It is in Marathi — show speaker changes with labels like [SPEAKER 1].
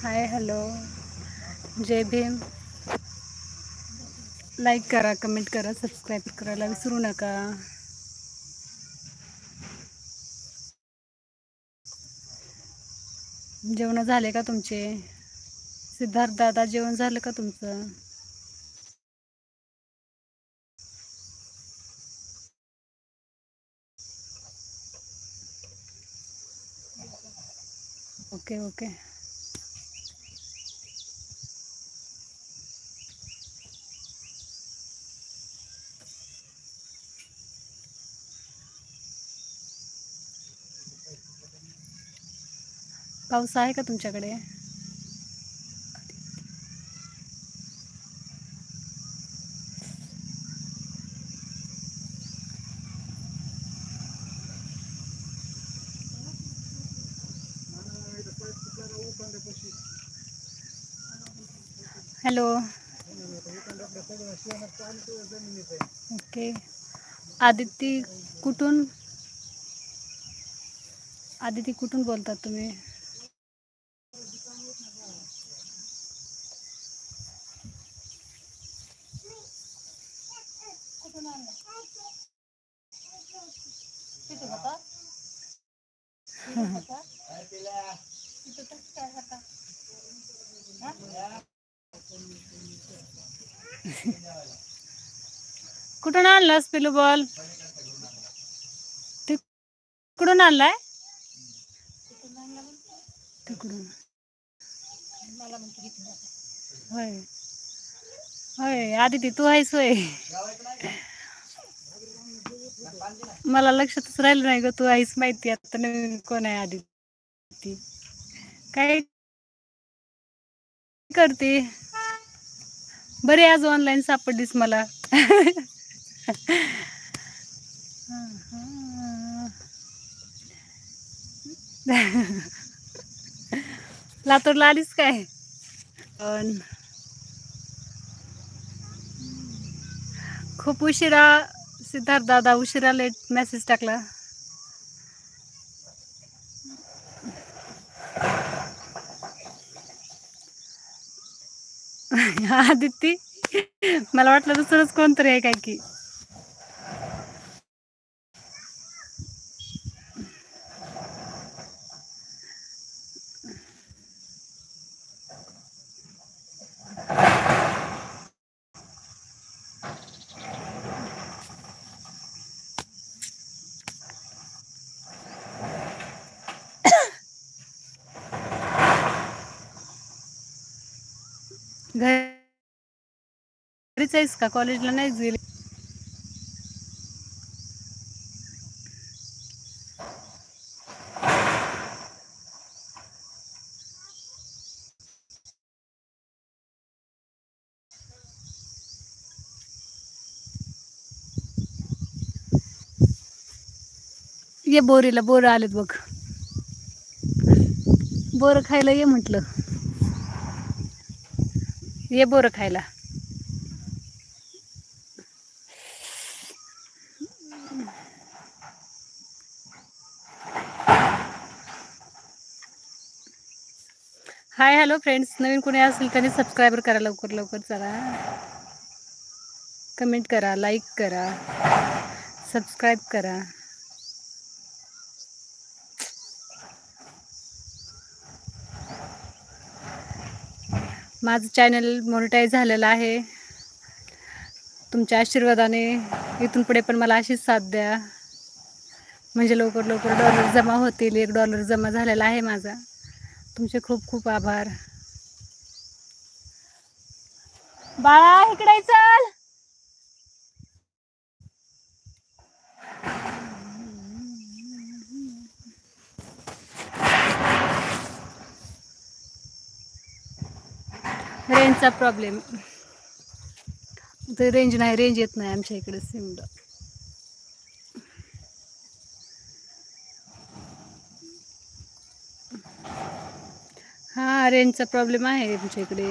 [SPEAKER 1] हाय हॅलो जय भीम. लाईक करा, कमेंट करा, सबस्क्राईब करायला विसरू नका. जेवण झाले का तुमचे? सिद्धार्थ दादा जेवण झालं का तुमचं? Okay okay. पाऊस आहे का तुमच्याकडे? हॅलो. ओके. आदिती कुठून? आदिती कुठून बोलतात तुम्ही? कुठून आणलास पिलू बॉल? तिकडून आणलाय? तिकडून. होय होय. आदिती तू आहेस होय. मला लक्षातच राहिलं नाही ग तू आहेस. माहिती आता नवीन कोण आहे आदिती? काय करते? बरी आज ऑनलाईन सापडलीस मला. लातूरला आलीस काय? खूप उशिरा सिद्धार्थ दादा उशिरा लेट मेसेज टाकला. आदिती मला वाटलं दुसरंच कोणतरी आहे काय की. घरीच आहेस का? कॉलेजला नाहीच गेली? ये बोरीला, बोरं आलेत बघ. बोरं खायला ये म्हटलं. ये बोरं खायला. Hi hello friends. नवीन कोणी असेल त्यांनी सबस्क्राईबर करा लवकर लवकर चला. कमेंट करा, लाईक करा, सबस्क्राईब करा. माझं चॅनल मॉनिटाईज झालेलं आहे. तुमच्या आशीर्वादाने इथून पुढे पण मला अशीच साथ द्या. म्हणजे लवकर लवकर डॉलर जमा होतील. $1 जमा झालेला आहे माझा. तुमचे खूप खूप आभार. बाळा इकडे चल. रेंजचा प्रॉब्लेम. तर रेंज नाही, रेंज येत नाही आमच्या इकडे सिमला. हां रेंजचा प्रॉब्लेम आहे आमच्या इकडे.